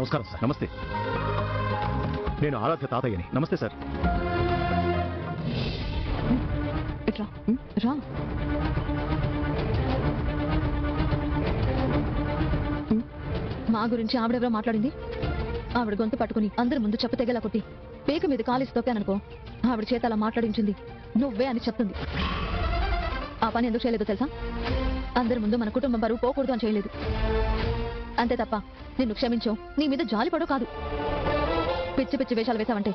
నమస్కారం సార్. నమస్తే, నేను ఆరాధ్య తాతయ్యని. నమస్తే సార్. రా. మా గురించి ఆవిడెవరో మాట్లాడింది. ఆవిడ గొంతు పట్టుకుని అందరి ముందు చెప్పు తెగేలా కొట్టి పేక మీద కాలేసి తొక్కాననుకో, ఆవిడ చేత అలా మాట్లాడించింది నువ్వే అని చెప్తుంది. ఆ పని ఎందుకు చేయలేదో తెలుసా? అందరి ముందు మన కుటుంబం బరువు పోకూడదు అని చేయలేదు. అంతే తప్ప నిన్ను క్షమించో, నీ మీద జాలిపడో కాదు. పిచ్చి పిచ్చి వేషాలు వేశావంటే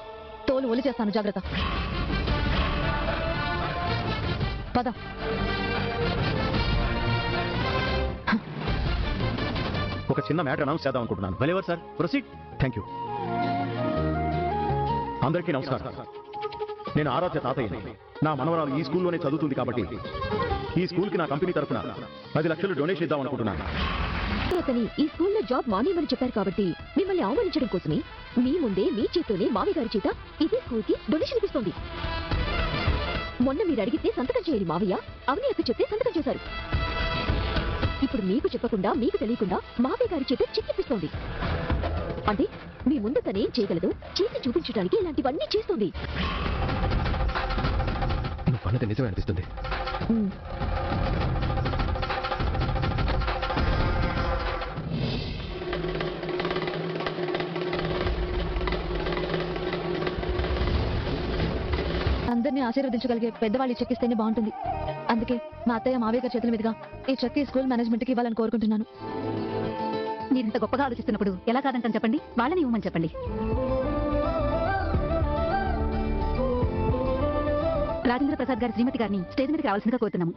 తోలు ఒలి చేస్తాను, జాగ్రత్త. పద. ఒక చిన్న మ్యాటర్ అనౌన్స్ చేద్దాం అనుకుంటున్నాను. వెలెవర్ సార్, ప్రొసీడ్. Thank you. అందరికీ నమస్కారం. నేను ఆరాధ్య తాతయ్యని. నా మనవరాలు ఈ స్కూల్లోనే చదువుతుంది కాబట్టి ఈ స్కూల్కి నా కంపెనీ తరఫున 10 లక్షలు డొనేషన్ ఇద్దాం అనుకుంటున్నాను. అతని ఈ స్కూల్లో జాబ్ మానేయమని చెప్పారు కాబట్టి మిమ్మల్ని ఆహ్వానించడం కోసమే మీ ముందే మీ చేత్తోనే మావి గారి చేత ఇదే స్కూల్కి డొనేషన్ ఇస్తుంది. మొన్న మీరు అడిగితే సంతకం చేయని మావయ్య అవని అక్క చెప్తే సంతకం చేశారు. ఇప్పుడు మీకు చెప్పకుండా మీకు తెలియకుండా మావయ్య గారి చేత చిక్కిపిస్తోంది. అంటే మీ ముందు తనేం చేయగలదు చేసి చూపించడానికి ఇలాంటివన్నీ చేస్తుంది. నువ్వు అన్నది నిజమే అనిపిస్తుంది. అందరినీ ఆశీర్వదించగలిగే పెద్దవాళ్ళు చెక్కిస్తేనే బాగుంటుంది. అందుకే మా అత్తయ్య మావయ్య గారి చేతుల మీదుగా ఈ చెక్కి స్కూల్ మేనేజ్మెంట్ కి ఇవ్వాలని కోరుకుంటున్నాను. మీరు ఇంత గొప్పగా ఆలోచిస్తున్నప్పుడు ఎలా కాదంటాను చెప్పండి. వాళ్ళని ఇవ్వమని చెప్పండి. రాజేంద్ర ప్రసాద్ గారి శ్రీమతి గారిని స్టేజ్ మీదకి రావాల్సిందిగా కోరుతున్నాము.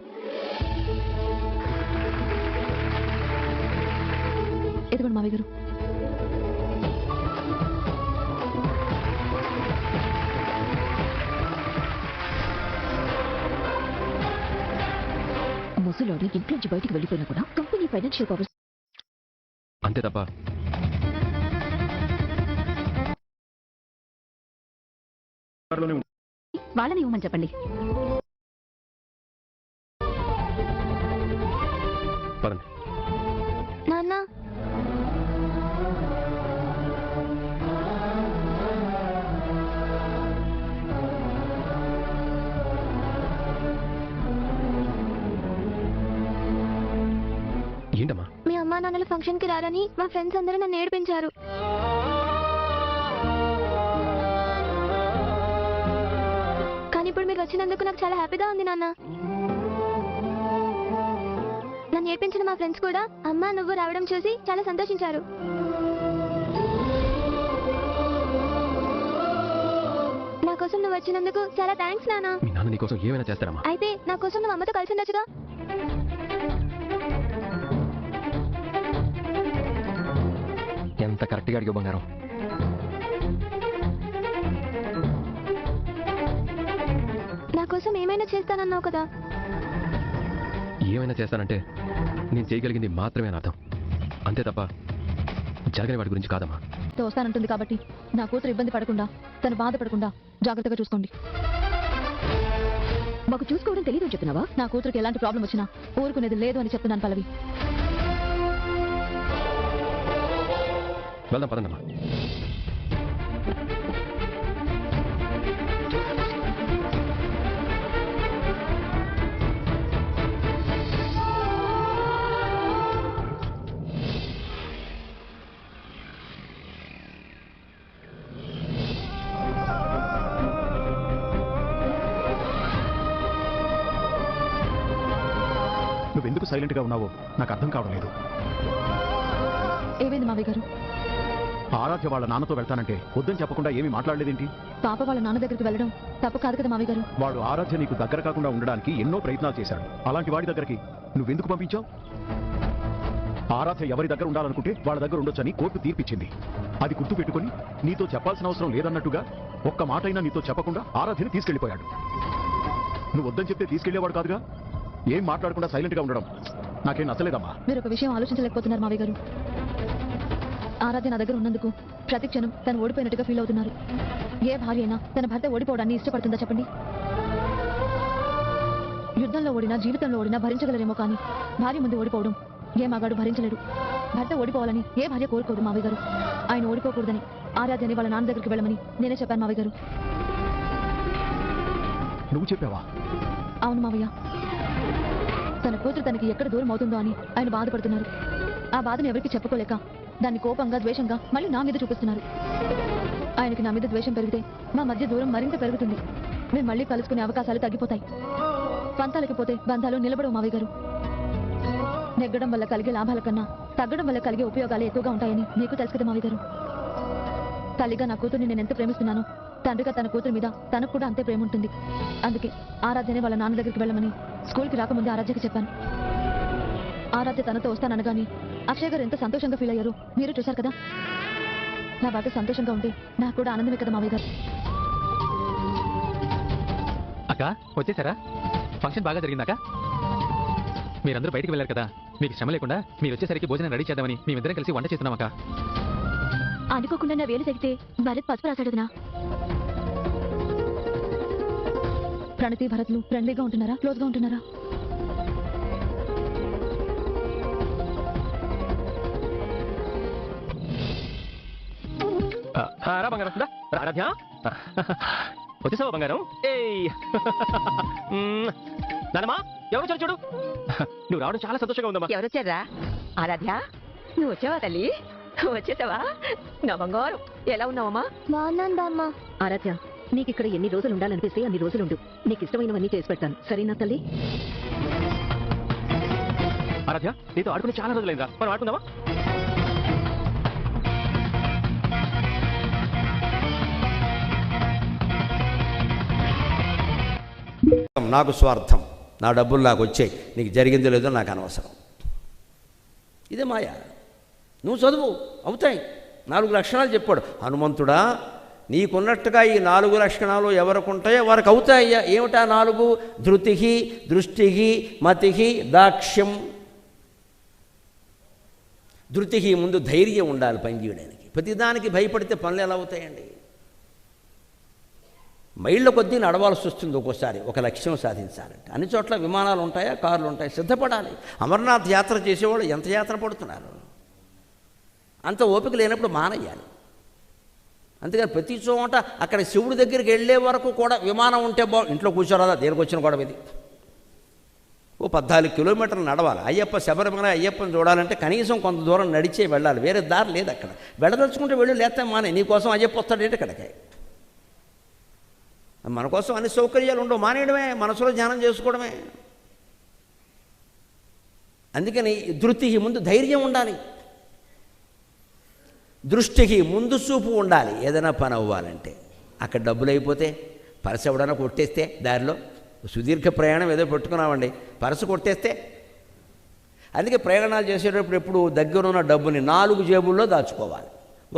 ఎదుగుండి మావయ్య గారు. ముసలోని ఇంట్లోంచి బయటికి వెళ్ళిపోయినా కూడా కంపెనీ ఫైనాన్షియల్ పవర్స్ అంతే తప్ప వాళ్ళని ఇవ్వమని చెప్పండి. నాన్న, ఏంటమ్మా? మీ అమ్మా నాన్నల ఫంక్షన్ కి రారని మా ఫ్రెండ్స్ అందరూ నన్ను ఏడిపించారు. కానీ ఇప్పుడు మీరు వచ్చినందుకు నాకు చాలా హ్యాపీగా ఉంది నాన్న. నన్ను ఏడిపించిన మా ఫ్రెండ్స్ కూడా అమ్మా నువ్వు రావడం చూసి చాలా సంతోషించారు. నా కోసం నువ్వు వచ్చినందుకు చాలా థ్యాంక్స్ నాన్న. మీ నాన్న నీ కోసం ఏమైనా చేస్తారమ్మా. అయితే నా కోసం నువ్వు అమ్మతో కలిసి ఉండొచ్చుగా. ఎంత కరెక్ట్గా అడిగా బంగారం. నా కోసం ఏమైనా చేస్తానన్నావు కదా. ఏమైనా చేస్తానంటే నేను చేయగలిగింది మాత్రమే అని అర్థం. అంతే తప్ప జరగని వాడి గురించి కాదమ్మా. వస్తానంటుంది కాబట్టి నా కూతురు ఇబ్బంది పడకుండా, తను బాధపడకుండా జాగ్రత్తగా చూసుకోండి. మాకు చూసుకోవడం తెలియదు చెప్తున్నావా? నా కూతురికి ఎలాంటి ప్రాబ్లం వచ్చినా ఊరుకునేది లేదు అని చెప్తున్నాను పల్లవి. వెళ్దాం పదండమ్మా. నువ్వెందుకు సైలెంట్ గా ఉన్నావో నాకు అర్థం కావడం లేదు. ఏమైంది మావయ్య గారు? ఆరాధ్య వాళ్ళ నాన్నతో వెళ్తానంటే వద్దని చెప్పకుండా ఏమీ మాట్లాడలేదేంటి? పాప వాళ్ళ నాన్న దగ్గరికి వెళ్ళడం తప్పు కాదు కదా మావయ్య గారు. వాడు ఆరాధ్య నీకు దగ్గర కాకుండా ఉండడానికి ఎన్నో ప్రయత్నాలు చేశాడు. అలాంటి వాడి దగ్గరికి నువ్వెందుకు పంపించావు? ఆరాధ్య ఎవరి దగ్గర ఉండాలనుకుంటే వాళ్ళ దగ్గర ఉండొచ్చని కోర్టు తీర్పిచ్చింది. అది గుర్తు పెట్టుకుని నీతో చెప్పాల్సిన అవసరం లేదన్నట్టుగా ఒక్క మాటైనా నీతో చెప్పకుండా ఆరాధ్యని తీసుకెళ్లిపోయాడు. నువ్వు వద్దని చెప్తే తీసుకెళ్లేవాడు కాదుగా. ఏం మాట్లాడకుండా సైలెంట్ గా ఉండడం నాకేం నచ్చలేదమ్మా. మీరు ఒక విషయం ఆలోచించలేకపోతున్నారు మావయ్య గారు. ఆరాధ్య నా దగ్గర ఉన్నందుకు ప్రతి క్షణం తను ఓడిపోయినట్టుగా ఫీల్ అవుతున్నారు. ఏ భార్య అయినా తన భర్త ఓడిపోవడాన్ని ఇష్టపడుతుందా చెప్పండి? యుద్ధంలో ఓడినా జీవితంలో ఓడినా భరించగలరేమో కానీ భార్య ముందు ఓడిపోవడం ఏ మగాడు భరించలేడు. భర్త ఓడిపోవాలని ఏ భార్య కోరుకోదు మావయ్య గారు. ఆయన ఓడిపోకూడదని ఆరాధ్యని వాళ్ళ నాన్న దగ్గరికి వెళ్ళమని నేనే చెప్పాను మావయ్య గారు. నువ్వు చెప్పావా? అవును మావయ్య. తన కూతురు తనకి ఎక్కడ దూరం అవుతుందో అని ఆయన బాధపడుతున్నారు. ఆ బాధను ఎవరికి చెప్పుకోలేక దాన్ని కోపంగా ద్వేషంగా మళ్ళీ నా మీద చూపిస్తున్నారు. ఆయనకి నా మీద ద్వేషం పెరిగితే మా మధ్య దూరం మరింత పెరుగుతుంది. మేము మళ్ళీ కలుసుకునే అవకాశాలు తగ్గిపోతాయి. పంతాలకి పోతే బంధాలు నిలబడవు మావయ్య గారు. నెగ్గడం వల్ల కలిగే లాభాల కన్నా తగ్గడం వల్ల కలిగే ఉపయోగాలు ఎక్కువగా ఉంటాయని మీకు తెలుసు కదా మావయ్య గారు. తల్లిగా నా కూతుర్ని నేను ఎంత ప్రేమిస్తున్నానో తండ్రిగా తన కూతురు మీద తనకు కూడా అంతే ప్రేమ ఉంటుంది. అందుకే ఆరాధ్యనే వాళ్ళ నాన్న దగ్గరికి వెళ్ళమని స్కూల్కి రాకముందే ఆరాధ్యకి చెప్పాను. ఆరాధ్య తనతో వస్తాననగాని అక్షయ్ గారు ఎంత సంతోషంగా ఫీల్ అయ్యారో మీరు చూశారు కదా. నా భర్త సంతోషంగా ఉంటే నాకు కూడా ఆనందమే కదా మావయ్య గారు. అక్క వచ్చేసారా? ఫంక్షన్ బాగా జరిగిందాక? మీరందరూ బయటికి వెళ్ళారు కదా, మీకు శ్రమ లేకుండా మీరు వచ్చేసరికి భోజనం రెడీ చేద్దామని మేమిద్దరం కలిసి వంట చేస్తున్నాం అక్క. అనుకోకుండా నా వేలు తగ్గితే భరత్ పసుపు రాశాడునా? ప్రణతి భరత్లు ఫ్రెండ్లీగా ఉంటున్నారా, క్లోజ్గా ఉంటున్నారా? రా బంగారం, ఆరాధ్య వచ్చేసావా బంగారం? ఏయ్ నానమ్మా, ఎవరు వచ్చారు చూడు. నువ్వు రావడం చాలా సంతోషంగా ఉందమ్మా. ఎవరొచ్చారా? ఆరాధ్య, నువ్వు వచ్చావా తల్లి? వచ్చేసావా? నా బంగారం, ఎలా ఉన్నావమ్మా? బాగున్నాను బామ్మ. ఆరాధ్య, నీకు ఇక్కడ ఎన్ని రోజులు ఉండాలనిపిస్తే అన్ని రోజులుండు. నీకు ఇష్టమైనవన్నీ చేసి పెడతాను, సరేనా తల్లి? ఆరాధ్య, నీతో ఆడుకుని చాలా రోజులైందా, మనం ఆడుకుందామా? నాకు స్వార్థం, నా డబ్బులు నాకు వచ్చాయి, నీకు జరిగిందో లేదో నాకు అనవసరం. ఇదే మాయ. నువ్వు చదువు, అవుతాయి. 4 లక్షణాలు చెప్పాడు హనుమంతుడా. నీకున్నట్టుగా ఈ 4 లక్షణాలు ఎవరికి ఉంటాయో వారికి అవుతాయ్యా. ఏమిటా 4? ధృతి, దృష్టి, మతి, దాక్ష్యం. ధృతి ముందు ధైర్యం ఉండాలి పని చేయడానికి. ప్రతిదానికి భయపడితే పనులు ఎలా అవుతాయండి? మైళ్ళ కొద్దీ నడవాల్సి వస్తుంది ఒక్కోసారి ఒక లక్ష్యం సాధించాలంటే. అన్ని చోట్ల విమానాలు ఉంటాయా, కార్లు ఉంటాయి, సిద్ధపడాలి. అమర్నాథ్ యాత్ర చేసేవాళ్ళు ఎంత యాత్ర పడుతున్నారు. అంత ఓపిక లేనప్పుడు మానేయాలి. అందుకని ప్రతి చోట అక్కడ శివుడి దగ్గరికి వెళ్ళే వరకు కూడా విమానం ఉంటే ఇంట్లో కూర్చోరాదా, దేనికి వచ్చిన గొడవ ఇది. ఓ 14 కిలోమీటర్లు నడవాలి. అయ్యప్ప శబరిమల అయ్యప్పని చూడాలంటే కనీసం కొంత దూరం నడిచే వెళ్ళాలి, వేరే దారి లేదు అక్కడ. వెళ్ళదలుచుకుంటే వెళ్ళి లేస్తే మానే. నీకోసం అయ్యప్ప వస్తాడేంటి ఇక్కడికి? మన కోసం అన్ని సౌకర్యాలు ఉండవు, మానేయడమే, మనసులో ధ్యానం చేసుకోవడమే. అందుకని ధృతి ముందు ధైర్యం ఉండాలి, దృష్టికి ముందు చూపు ఉండాలి. ఏదైనా పని అవ్వాలంటే అక్కడ డబ్బులు అయిపోతే పరస ఎవడన్నా కొట్టేస్తే, దారిలో సుదీర్ఘ ప్రయాణం ఏదో పెట్టుకున్నామండి, పరస కొట్టేస్తే. అందుకే ప్రయాణాలు చేసేటప్పుడు ఎప్పుడు దగ్గరున్న డబ్బుని 4 జేబుల్లో దాచుకోవాలి.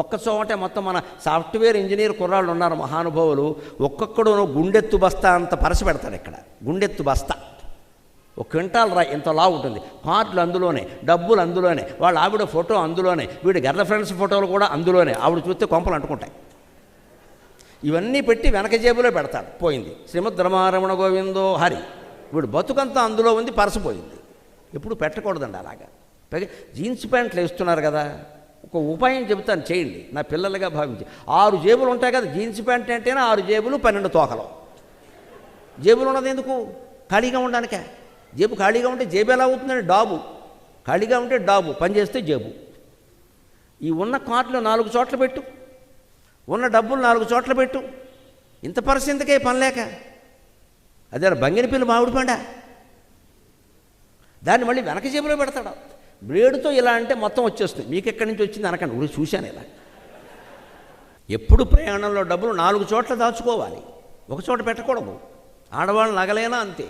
ఒక్క చోటే మొత్తం మన సాఫ్ట్వేర్ ఇంజనీర్ కుర్రాళ్ళు ఉన్నారు మహానుభావులు, ఒక్కొక్కడు గుండెత్తు బస్తా అంత పరస పెడతాడు. ఇక్కడ గుండెత్తు బస్తా 1 క్వింటాల్ రాయి ఇంతలా ఉంటుంది. కార్డులు అందులోనే, డబ్బులు అందులోనే, వాళ్ళ ఆవిడ ఫోటో అందులోనే, వీడి గర్ల్ ఫ్రెండ్స్ ఫోటోలు కూడా అందులోనే. ఆవిడ చూస్తే కొంపలు అంటుకుంటాయి. ఇవన్నీ పెట్టి వెనక జేబులో పెడతాడు. పోయింది. శ్రీమద్ రమారమణ గోవిందో హరి. వీడు బతుకంతా అందులో ఉంది, పరస పోయింది. ఎప్పుడు పెట్టకూడదండి అలాగా. పైగా జీన్స్ ప్యాంట్లు వేస్తున్నారు కదా, ఒక ఉపాయం చెబుతాను, చేయండి. నా పిల్లలుగా భావించి 6 జేబులు ఉంటాయి కదా, జీన్స్ ప్యాంట్ అంటేనే 6 జేబులు 12 తోకలు. జేబులు ఉన్నది ఎందుకు? ఖాళీగా ఉండడానికే. జేబు ఖాళీగా ఉంటే జేబు ఎలా అవుతుందండి? డాబు. ఖాళీగా ఉంటే డాబు, పని చేస్తే జేబు. ఈ ఉన్న కార్డులు 4 చోట్ల పెట్టు, ఉన్న డబ్బులు 4 చోట్ల పెట్టు. ఇంత పరిస్థితికే పని లేక అదే బంగినపిల్లి మామిడి పండ, దాన్ని మళ్ళీ వెనక జేబులో పెడతాడు. బ్లేడుతో ఇలా అంటే మొత్తం వచ్చేస్తుంది. మీకు ఎక్కడి నుంచి వచ్చింది అనకండి, ఊరి చూశాను ఇలా. ఎప్పుడు ప్రయాణంలో డబ్బులు 4 చోట్ల దాచుకోవాలి, ఒక చోట పెట్టకూడదు. ఆడవాళ్ళు నగలేనా అంతే.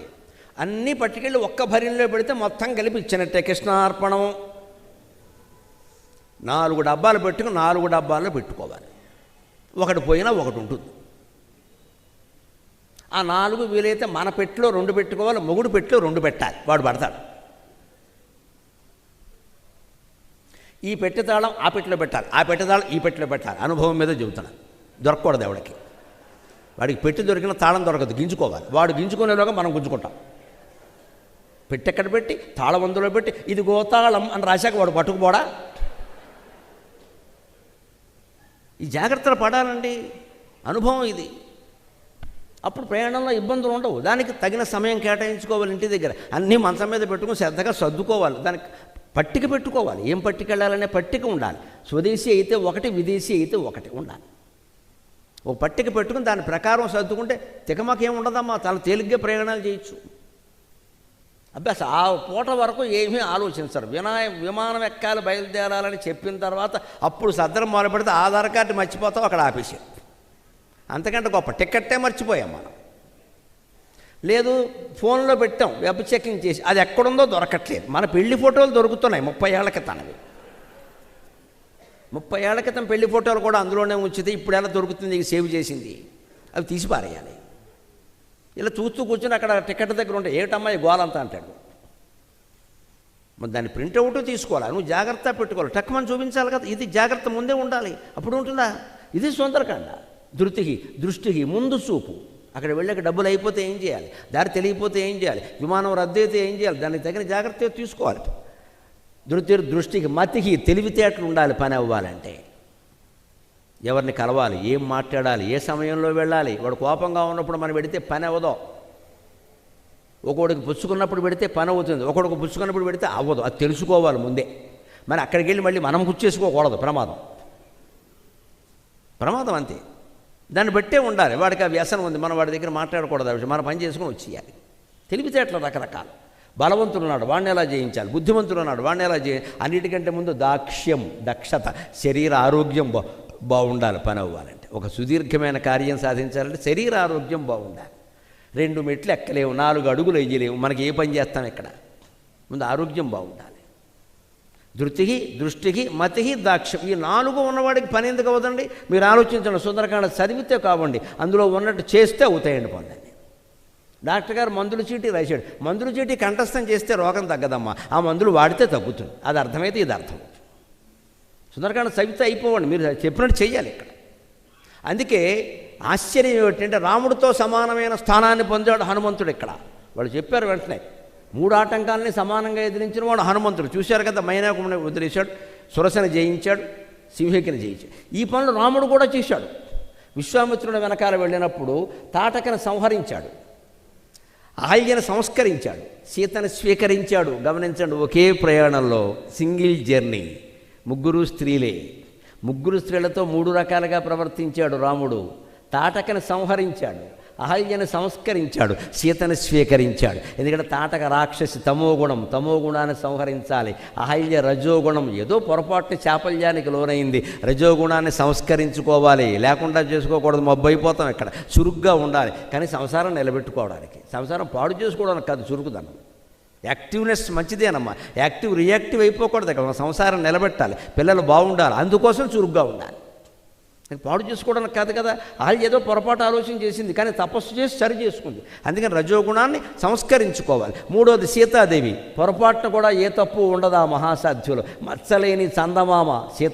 అన్నీ పట్టుకెళ్ళి ఒక్క భరిలో పెడితే మొత్తం కలిపి ఇచ్చినట్టే. కృష్ణార్పణం. 4 డబ్బాలు పెట్టుకుని 4 డబ్బాల్లో పెట్టుకోవాలి. ఒకటి పోయినా ఒకటి ఉంటుంది. ఆ 4 వీలైతే మన పెట్టిలో 2 పెట్టుకోవాలి, మొగుడు పెట్టిలో 2 పెట్టాలి, వాడు పడతాడు. ఈ పెట్టె తాళం ఆ పెట్టెలో పెట్టాలి, ఆ పెట్టె తాళం ఈ పెట్టెలో పెట్టాలి. అనుభవం మీద చెబుతున్నాను. దొరకకూడదు ఎవడికి. వాడికి పెట్టి దొరికిన తాళం దొరకదు, గింజుకోవాలి. వాడు గింజుకునేలోగా మనం గుంజుకుంటాం. పెట్టెక్కడ పెట్టి తాళమందులో పెట్టి ఇదిగో తాళం అని రాశాక వాడు పట్టుకుపోడా? ఈ జాగ్రత్తలు పడాలండి, అనుభవం ఇది. అప్పుడు ప్రయాణంలో ఇబ్బందులు ఉండవు. దానికి తగిన సమయం కేటాయించుకోవాలి. ఇంటి దగ్గర అన్నీ మంచం మీద పెట్టుకుని శ్రద్ధగా సర్దుకోవాలి. దానికి పట్టిక పెట్టుకోవాలి. ఏం పట్టుకెళ్ళాలనే పట్టిక ఉండాలి. స్వదేశీ అయితే ఒకటి, విదేశీ అయితే ఒకటి ఉండాలి. ఒక పట్టిక పెట్టుకుని దాని ప్రకారం సర్దుకుంటే తికమకేం ఉండదమ్మా, చాలా తేలిగ్గా ప్రయాణాలు చేయొచ్చు. అభ్యాసం ఆ పూట వరకు ఏమీ ఆలోచించరు. విమానం ఎక్కాలి, బయలుదేరాలని చెప్పిన తర్వాత అప్పుడు సర్దరం మొదలు పెడితే ఆధార్ కార్డు మర్చిపోతాం, అక్కడ ఆపేసాం. అంతకంటే గొప్ప టికెట్టే మర్చిపోయాం మనం. లేదు ఫోన్లో పెట్టాం, వెబ్ చెకింగ్ చేసి అది ఎక్కడుందో దొరకట్లేదు. మన పెళ్లి ఫోటోలు దొరుకుతున్నాయి 30 ఏళ్ల క్రితంవి. 30 ఏళ్ల క్రితం పెళ్లి ఫోటోలు కూడా అందులోనే ఉంచితే ఇప్పుడు ఎలా దొరుకుతుంది సేవ్ చేసింది? అవి తీసి పారేయాలి. ఇలా చూస్తూ కూర్చొని అక్కడ టికెట్ దగ్గర ఉంటే ఏటమ్మాయి గోలంతా అంటాడు. మరి దాన్ని ప్రింట్అవుట్ తీసుకోవాలి, నువ్వు జాగ్రత్త పెట్టుకోవాలి, టక్కుమని చూపించాలి కదా. ఇది జాగ్రత్త ముందే ఉండాలి, అప్పుడు ఉంటుందా? ఇది సుందరకాండ. దృష్టికి ముందు చూపు. అక్కడ వెళ్ళాక డబ్బులు అయిపోతే ఏం చేయాలి, దారి తెలియకపోతే ఏం చేయాలి, విమానం రద్దు అయితే ఏం చేయాలి, దానికి తగిన జాగ్రత్త తీసుకోవాలి. దృష్టికి మతికి తెలివితేటలు ఉండాలి. పని అవ్వాలంటే ఎవరిని కలవాలి, ఏం మాట్లాడాలి, ఏ సమయంలో వెళ్ళాలి. వాడు కోపంగా ఉన్నప్పుడు మనం పెడితే పని అవ్వదు. ఒకడికి పుచ్చుకున్నప్పుడు పెడితే పని అవుతుంది, ఒకడికి పుచ్చుకున్నప్పుడు పెడితే అవ్వదు. అది తెలుసుకోవాలి ముందే. మరి అక్కడికి వెళ్ళి మళ్ళీ మనం గుర్చేసుకోకూడదు, ప్రమాదం అంతే. దాన్ని బట్టే ఉండాలి. వాడికి ఆ వ్యసనం ఉంది, మనం వాడి దగ్గర మాట్లాడకూడదు. ఆ విషయం మన పని చేసుకుని వచ్చేయాలి. తెలివితేటలు రకరకాలు. బలవంతుడు ఉన్నాడు, వాడిని ఎలా జయించాలి, బుద్ధిమంతుడు ఉన్నాడు, వాడిని ఎలా చేయాలి. అన్నిటికంటే ముందు దక్షత, శరీర ఆరోగ్యం బాగుండాలి. పని అవ్వాలంటే, ఒక సుదీర్ఘమైన కార్యం సాధించాలంటే శరీర ఆరోగ్యం బాగుండాలి. 2 మెట్లు ఎక్కలేము, 4 అడుగులు వేయలేము, మనకి ఏ పని చేస్తాం ఇక్కడ. ముందు ఆరోగ్యం బాగుండాలి. దృష్టికి మతికి దాక్ష్యం, ఈ 4 ఉన్నవాడికి పని ఎందుకు అవ్వదండి? మీరు ఆలోచించండి. సుందరకాండ చదివితే కావండి, అందులో ఉన్నట్టు చేస్తే అవుతాయండి పనులన్నీ. డాక్టర్ గారు మందుల చీటీ రాశాడు, మందుల చీటీ కంఠస్థం చేస్తే రోగం తగ్గదమ్మా, ఆ మందులు వాడితే తగ్గుతుంది. అది అర్థమైతే ఇది అర్థం. సుందరకాండ చదివితే అయిపోవండి, మీరు చెప్పినట్టు చెయ్యాలి ఇక్కడ. అందుకే ఆశ్చర్యం ఏమిటంటే రాముడితో సమానమైన స్థానాన్ని పొందాడు హనుమంతుడు ఇక్కడ. వాళ్ళు చెప్పారు వెంటనే 3 ఆటంకాలని సమానంగా ఎదిరించిన వాడు హనుమంతుడు. చూశారు కదా, మైనాకుని వదిలేశాడు, సురసని జయించాడు, సింహికని జయించాడు. ఈ పనులు రాముడు కూడా చేశాడు. విశ్వామిత్రుడు వెనకాల వెళ్ళినప్పుడు తాటకను సంహరించాడు, అహల్యను సంస్కరించాడు, సీతను స్వీకరించాడు. గమనించండి, ఒకే ప్రయాణంలో సింగిల్ జర్నీ, 3 స్త్రీలే. 3 స్త్రీలతో 3 రకాలుగా ప్రవర్తించాడు రాముడు. తాటకను సంహరించాడు, అహల్యను సంస్కరించాడు, సీతను స్వీకరించాడు. ఎందుకంటే తాటక రాక్షసి తమోగుణాన్ని సంహరించాలి. అహల్య రజోగుణం, ఏదో పొరపాటుని చాపల్యానికి లోనైంది, రజోగుణాన్ని సంస్కరించుకోవాలి. లేకుండా చేసుకోకూడదు, మబ్బైపోతాం ఇక్కడ. చురుగ్గా ఉండాలి. కానీ సంసారం నిలబెట్టుకోవడానికి, సంసారం పాడు చేసుకోవడానికి కాదు చురుకుదనం. యాక్టివ్నెస్ మంచిదేనమ్మా, రియాక్టివ్ అయిపోకూడదు. ఇక్కడ మన సంసారం నిలబెట్టాలి, పిల్లలు బాగుండాలి, అందుకోసం చురుగ్గా ఉండాలి. పాడు చేసుకోవడానికి కాదు కదా. వాళ్ళు ఏదో పొరపాటు ఆలోచన చేసింది, కానీ తపస్సు చేసి సరి చేసుకుంది. అందుకని రజోగుణాన్ని సంస్కరించుకోవాలి. 3వది సీతాదేవి, పొరపాటున కూడా ఏ తప్పు ఉండదు ఆ మహాసాధ్యులు. మచ్చలేని చందమామ సీత